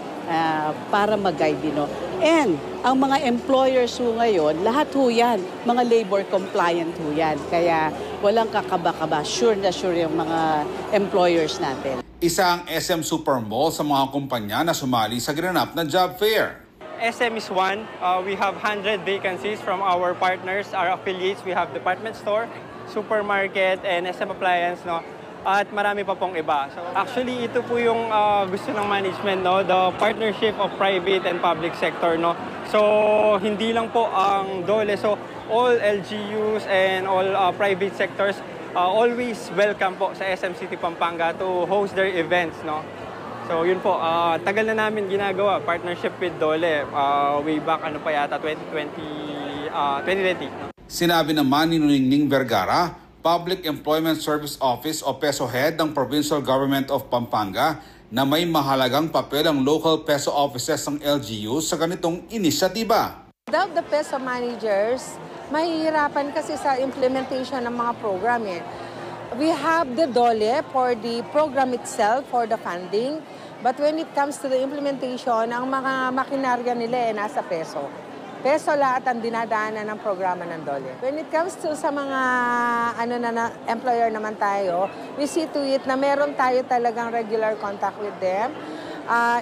para mag-guide din ho. And ang mga employers ho ngayon, lahat ho yan, mga labor compliant ho yan. Kaya walang kakaba-kaba, sure na sure yung mga employers natin. Isa ang SM Super Mall sa mga kumpanya na sumali sa ginanap na job fair. SM is one. We have 100 vacancies from our partners, our affiliates. We have department store, supermarket, and SM Appliance, no? At marami pa pong iba. So actually, ito po yung gusto ng management, no? The partnership of private and public sector, no? So hindi lang po ang DOLE. So all LGUs and all private sectors always welcome po sa SM City Pampanga to host their events, no? So yun po, tagal na namin ginagawa, partnership with DOLE, way back 2020. Sinabi naman ni Ningning Vergara, Public Employment Service Office o PESO Head ng Provincial Government of Pampanga, na may mahalagang papel ang local PESO offices ng LGU sa ganitong inisyatiba. Without the PESO managers, mahihirapan kasi sa implementation ng mga program. We have the DOLE for the program itself, for the funding, but when it comes to the implementation, ang mga makinarya nila nasa PESO. PESO lahat ang dinadaanan ng programa ng DOLE. When it comes to sa mga employer naman tayo, we see to it na meron tayo talagang regular contact with them.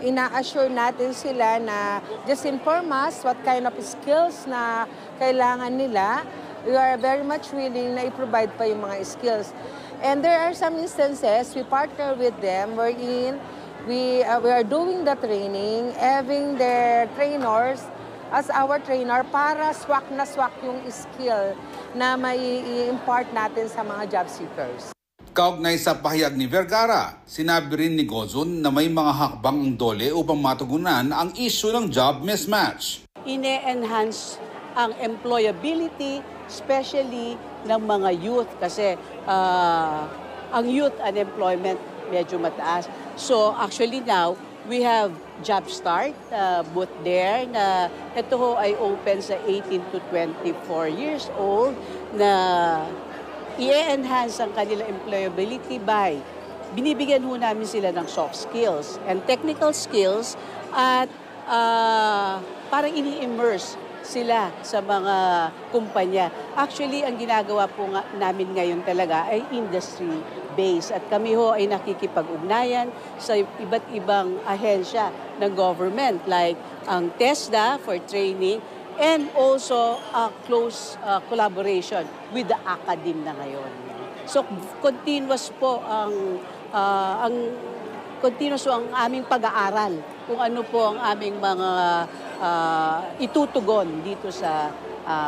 Ina-assure natin sila na just inform us what kind of skills na kailangan nila. We are very much willing na i-provide pa yung mga skills. And there are some instances, we partner with them wherein we are doing the training, having their trainers as our trainer para swak na swak yung skill na may i-impart natin sa mga job seekers. Kaugnay sa pahayag ni Vergara, sinabi rin ni Gozun na may mga hakbang ang DOLE upang matugunan ang issue ng job mismatch. Ine-enhance ang employability, especially ng mga youth kasi ang youth unemployment medyo mataas. So actually now, We have Job Start booth there na ito ho ay open sa 18 to 24 years old na i-enhance ang kanila employability by binibigyan ho namin sila ng soft skills and technical skills at parang ini-immerse sila sa mga kumpanya. Actually, ang ginagawa po namin ngayon talaga ay industry-based at kami ho ay nakikipag-ugnayan sa iba't ibang ahensya ng government like ang TESDA for training and also close collaboration with the academe na ngayon. So, continuous po ang aming pag-aaral kung ano po ang aming mga itutugon dito sa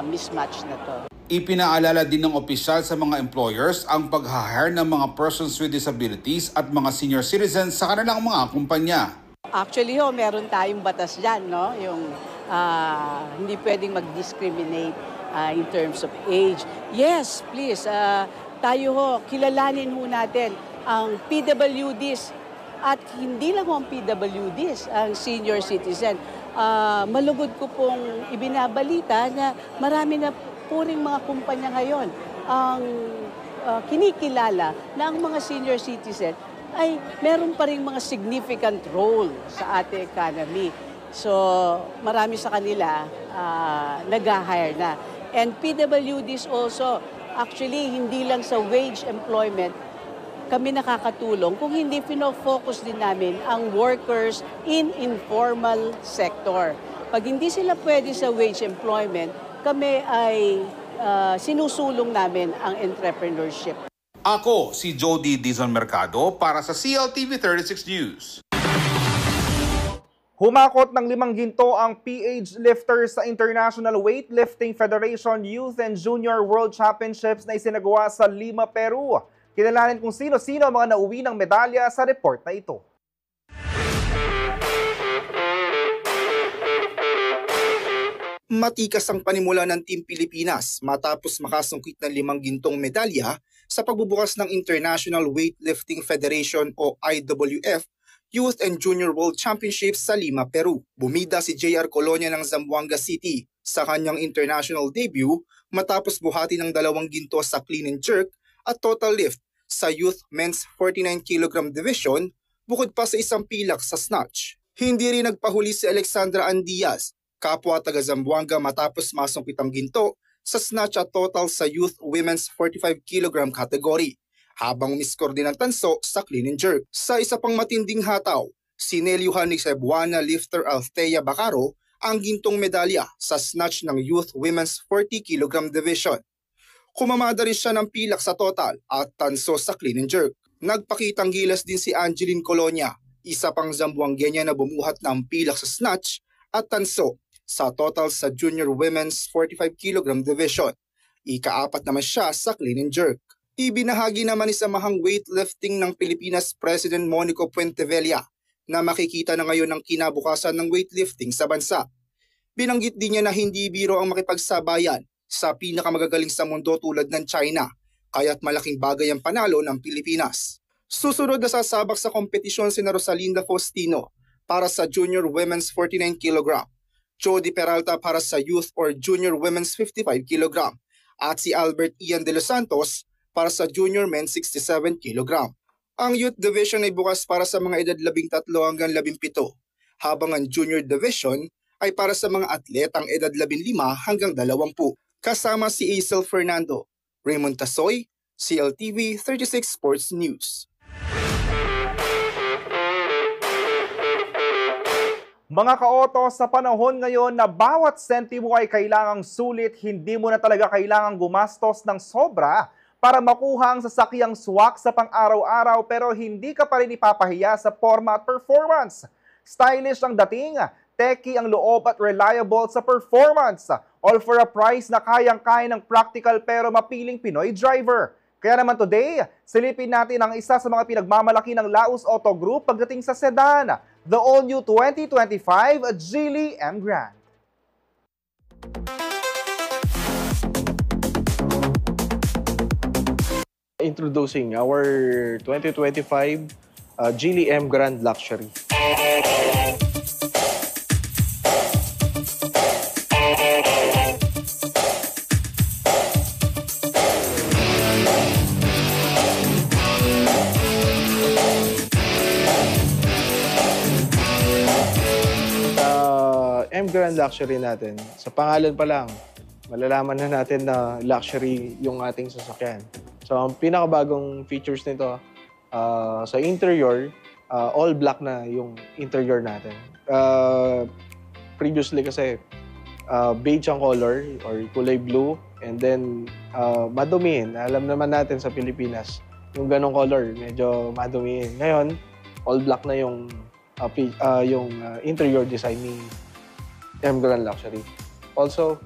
mismatch na to. Ipinaalala din ng opisyal sa mga employers ang pag-hire ng mga persons with disabilities at mga senior citizens sa kanilang mga kumpanya. Actually meron tayong batas dyan, no? Yung hindi pwedeng mag-discriminate in terms of age. Yes, please, tayo kilalanin natin ang PWDs at hindi lang ang PWDs, ang senior citizen. Malugod ko pong ibinabalita na marami na po ring mga kumpanya ngayon ang kinikilala na ang mga senior citizen ay meron pa ring mga significant role sa ating economy. So marami sa kanila nag-hire na. And PWDs also, actually hindi lang sa wage employment kami nakakatulong kung hindi fino-focus din namin ang workers in informal sector. Pag hindi sila pwede sa wage employment, kami ay sinusulong namin ang entrepreneurship. Ako si Jody Dizon Mercado para sa CLTV 36 News. Humakot ng 5 ginto ang PH lifters sa International Weightlifting Federation Youth and Junior World Championships na isinagawa sa Lima, Peru. Kilalanin kung sino-sino ang mga nauwi ng medalya sa report na ito. Matikas ang panimula ng Team Pilipinas matapos makasungkit ng 5 gintong medalya sa pagbubukas ng International Weightlifting Federation o IWF Youth and Junior World Championships sa Lima, Peru. Bumida si JR Colonia ng Zamboanga City sa kanyang international debut matapos buhati ng 2 ginto sa clean and jerk at total lift sa Youth Men's 49 kg division bukod pa sa isang pilak sa snatch. Hindi rin nagpahuli si Alexandra Andiaz, kapwa taga Zamboanga matapos masungkit ang ginto sa snatch at total sa Youth Women's 45 kg category, habang umiskor din ang tanso sa clean and jerk. Sa isa pang matinding hataw, sinelyuhan ni Cebuana lifter Althea Bacaro ang gintong medalya sa snatch ng Youth Women's 40 kg division. Kumamada rin siya ng pilak sa total at tanso sa clean and jerk. Nagpakitang gilas din si Angeline Colonia, isa pang Zamboangenya na bumuhat ng pilak sa snatch at tanso sa total sa Junior Women's 45 kg division. Ika-4 naman siya sa clean and jerk. Ibinahagi naman ni Samahang Weightlifting ng Pilipinas President Monico Puentevella na makikita na ngayon ang kinabukasan ng weightlifting sa bansa. Binanggit din niya na hindi biro ang makipagsabayan sa pinakamagagaling sa mundo tulad ng China, kaya't malaking bagay ang panalo ng Pilipinas. Susunod na sasabak sa kompetisyon si Rosalinda Faustino para sa Junior Women's 49 kg, Jody Peralta para sa Youth or Junior Women's 55 kg, at si Albert Ian de los Santos para sa Junior Men's 67 kg. Ang Youth Division ay bukas para sa mga edad 13 hanggang 17, habang ang Junior Division ay para sa mga atletang edad 15 hanggang 20. Kasama si Aisel Fernando, Raymond Tasoy, CLTV 36 Sports News. Mga kaoto, sa panahon ngayon na bawat sentimo ay kailangang sulit, hindi mo na talaga kailangang gumastos ng sobra para makuha ang sasakyang swak sa pang-araw-araw pero hindi ka pa rin ipapahiya sa forma at performance. Stylish ang dating, techy ang loob at reliable sa performance. All for a price na kayang-kaya ng practical pero mapiling Pinoy driver. Kaya naman today, silipin natin ang isa sa mga pinagmamalaki ng Laos Auto Group pagdating sa sedan, the all-new 2025 Geely M Grand. Introducing our 2025 Geely M Grand Luxury. Grand Luxury natin, sa pangalan pa lang, malalaman na natin na luxury yung ating sasakyan. So, ang pinakabagong features nito, sa interior, all black na yung interior natin. Previously kasi, beige ang color or kulay blue, and then madumihin. Alam naman natin sa Pilipinas, yung ganong color, medyo madumihin. Ngayon, all black na yung interior design ni M Grand Luxury. Also,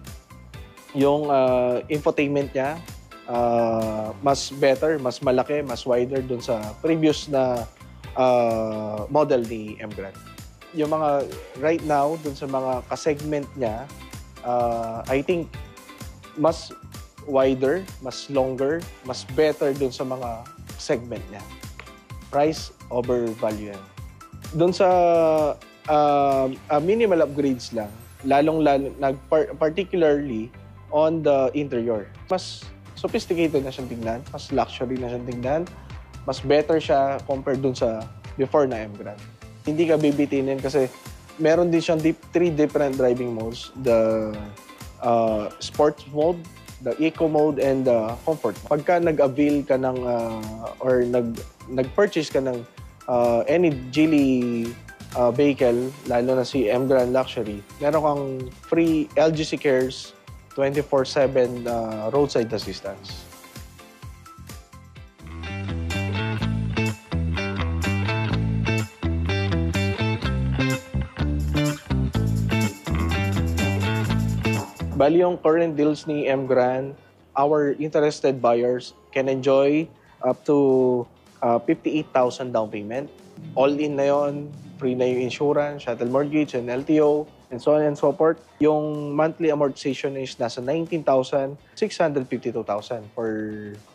yung infotainment niya, mas better, mas malaki, mas wider dun sa previous na model ni M Grand. Yung mga right now, dun sa mga kasegment niya, I think mas wider, mas longer, mas better dun sa mga segment niya. Price over value yan. Dun sa minimal upgrades lang, particularly on the interior. Mas sophisticated na siyang tingnan, mas luxury na siyang tingnan, mas better siya compared dun sa before na M Grand. Hindi ka bibitinin kasi meron din siyang 3 different driving modes. The sports mode, the eco mode, and the comfort. Pagka nag-avail ka ng or nag-purchase ka ng any Geely vehicle, lalo na si M Grand Luxury, meron kang free LGC Cares 24/7 roadside assistance. Bali yung current deals ni M Grand, our interested buyers can enjoy up to 58,000 down payment. All-in na yon, free na yung insurance, shuttle mortgage, and LTO, and so on and so forth. Yung monthly amortization is nasa 19,652,000 for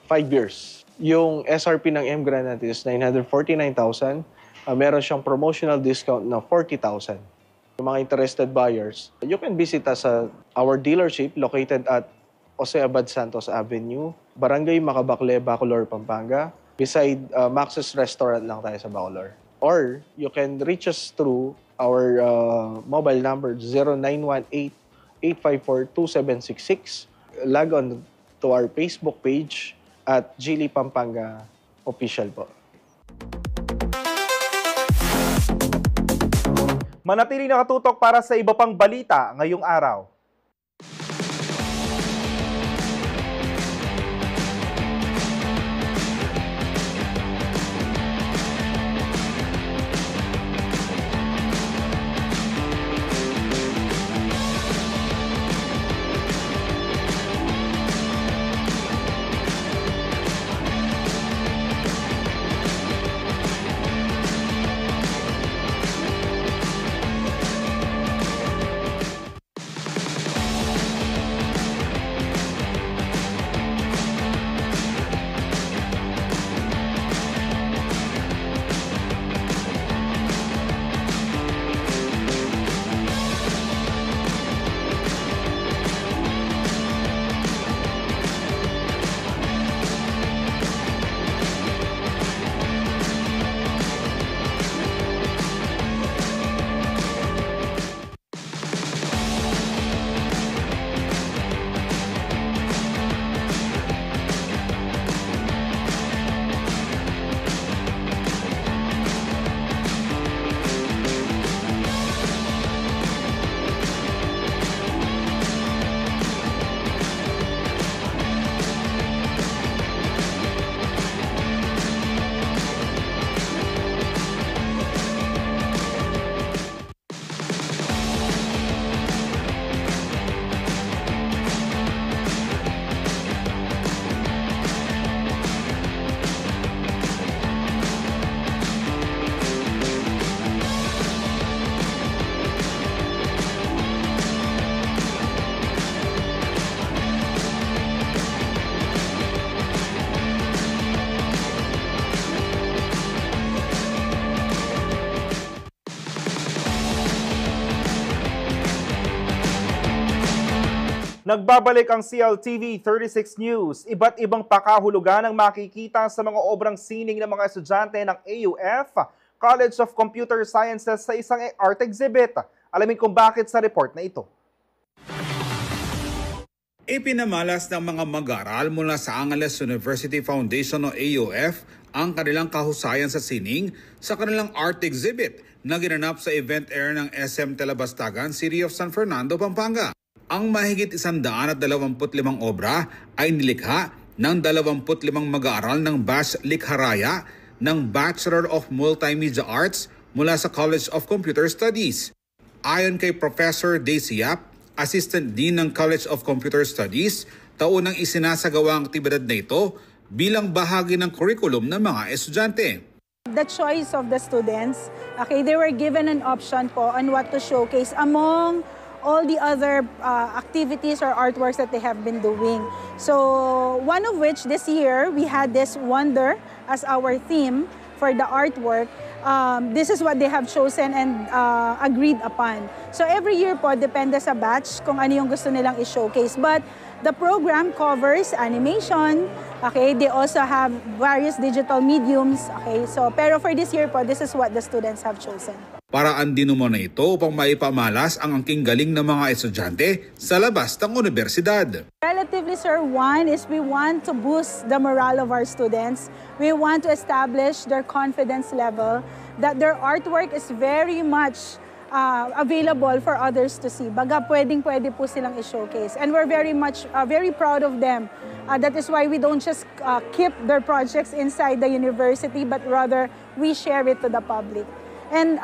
5 years. Yung SRP ng M Grand natin is 949,000. Meron siyang promotional discount na 40,000. Yung mga interested buyers, you can visit us at our dealership located at Jose Abad Santos Avenue, Barangay Macabacle, Bacolor, Pampanga. Beside Max's Restaurant lang tayo sa Bacolor. Or you can reach us through our mobile number 0918-854-2766. Log on to our Facebook page at Geely Pampanga Official po. Manatili nakatutok para sa iba pang balita ngayong araw. Nagbabalik ang CLTV 36 News. Iba't ibang pakahulugan ang makikita sa mga obrang sining ng mga estudyante ng AUF, College of Computer Sciences sa isang art exhibit. Alamin kung bakit sa report na ito. Ipinamalas ng mga mag-aaral mula sa Angeles University Foundation o AUF ang kanilang kahusayan sa sining sa kanilang art exhibit na ginanap sa event area ng SM Telebastagan, City of San Fernando, Pampanga. Ang mahigit 125 obra ay nilikha ng 25 mag-aaral ng Batch Likharaya ng Bachelor of Multimedia Arts mula sa College of Computer Studies. Ayon kay Professor Daisy Yap, Assistant Dean ng College of Computer Studies, taunang isinasagawa ang aktibidad na ito bilang bahagi ng curriculum ng mga estudyante. The choice of the students, okay, they were given an option po on what to showcase among all the other activities or artworks that they have been doing. So one of which this year, we had this wonder as our theme for the artwork. This is what they have chosen and agreed upon. So every year po, depende sa batch kung ano yung gusto nilang i-showcase. But the program covers animation, okay? They also have various digital mediums, okay? So, pero for this year po, this is what the students have chosen. Paraan din mo na ito upang maipamalas ang angking galing ng mga estudyante sa labas ng universidad. Relatively, sir, one is we want to boost the morale of our students. We want to establish their confidence level that their artwork is very much available for others to see. Baga, pwede po silang i-showcase. And we're very proud of them. That is why we don't just keep their projects inside the university, but rather we share it to the public. And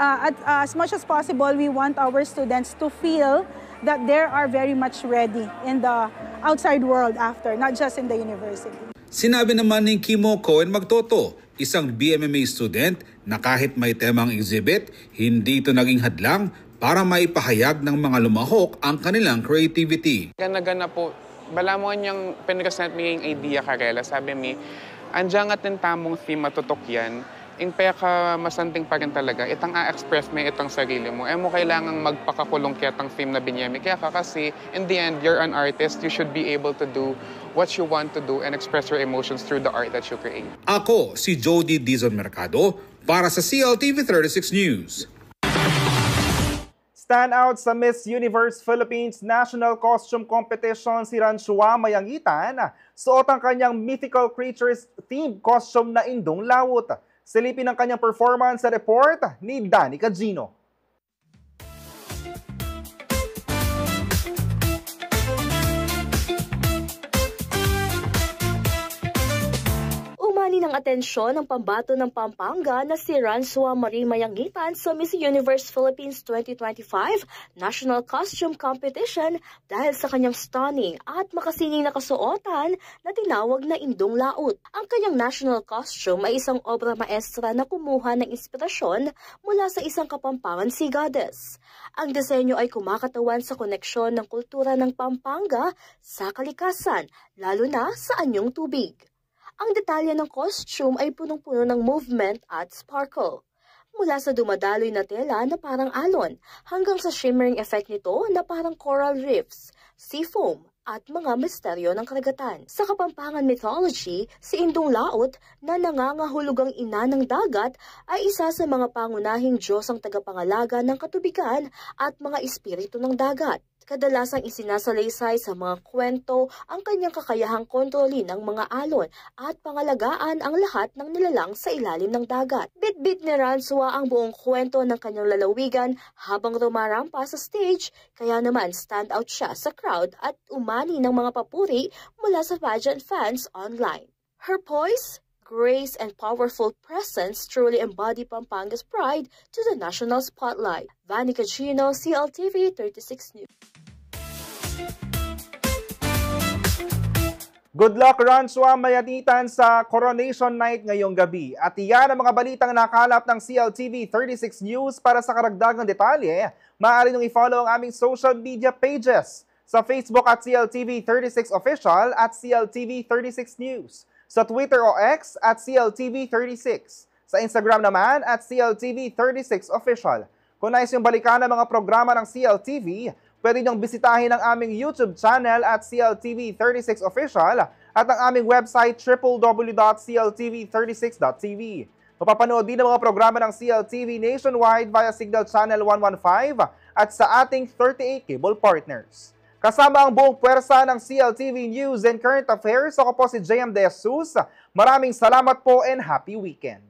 as much as possible, we want our students to feel that they are very much ready in the outside world after, not just in the university. Sinabi naman ni Kimo Cohen Magtoto, isang BMMA student, na kahit may temang exhibit, hindi ito naging hadlang para maipahayag ng mga lumahok ang kanilang creativity. Gana po, bala mo niyang pinag-present mo yung idea karela, sabi mi, andiyan at ng tamong theme matutok yan, yung kaya ka masanting pa rin talaga, itang a-express mo itang sarili mo. Mo kailangang magpakakulong kaya itang theme na binyemi. Kaya ka kasi, in the end, you're an artist. You should be able to do what you want to do and express your emotions through the art that you create. Ako, si Jody Dizon Mercado, para sa CLTV 36 News. Standout sa Miss Universe Philippines National Costume Competition si Ranshua Mayangitan, suot ang kanyang mythical creatures themed costume na indong lawot. Silipin ang kanyang performance sa report ni Danny Cagino. Umani ng atensyon ng pambato ng Pampanga na si Ranshua Marie Mayangitan sa Miss Universe Philippines 2025 National Costume Competition dahil sa kanyang stunning at makasining na kasuotan na tinawag na indong laot. Ang kanyang national costume ay isang obra maestra na kumuha ng inspirasyon mula sa isang Kapampangan sea goddess. Ang disenyo ay kumakatawan sa koneksyon ng kultura ng Pampanga sa kalikasan, lalo na sa anyong tubig. Ang detalye ng costume ay punong-puno ng movement at sparkle. Mula sa dumadaloy na tela na parang alon hanggang sa shimmering effect nito na parang coral reefs, sea foam at mga misteryo ng karagatan. Sa Kapampangan mythology, si Indong Laot na nangangahulugang ina ng dagat ay isa sa mga pangunahing Diyosang tagapangalaga ng katubigan at mga espiritu ng dagat. Kadalasang isinasalaysay sa mga kwento ang kanyang kakayahang kontrolin ang mga alon at pangalagaan ang lahat ng nilalang sa ilalim ng dagat. Bit-bit ni Ranshua ang buong kwento ng kanyang lalawigan habang rumarampa sa stage, kaya naman stand out siya sa crowd at umani ng mga papuri mula sa pageant fans online. Her poise, grace, and powerful presence truly embody Pampanga's pride to the national spotlight. Vanny Cagino, CLTV 36 News. Good luck, Ranshua Mayangitan, sa Coronation Night ngayong gabi. At iyan ang mga balitang nakalap ng CLTV 36 News. Para sa karagdagang detalye, maaari niyong i-follow ang aming social media pages. Sa Facebook at CLTV 36 Official at CLTV 36 News. Sa Twitter o X at CLTV 36. Sa Instagram naman at CLTV 36 Official. Kung nais yung balikan ng mga programa ng CLTV, pwede niyong bisitahin ang aming YouTube channel at CLTV 36 Official at ang aming website www.cltv36.tv. Mapapanood din ang mga programa ng CLTV nationwide via Signal Channel 115 at sa ating 38 cable partners. Kasama ang buong puwersa ng CLTV News and Current Affairs, ako po si JM De Jesus. Maraming salamat po and happy weekend.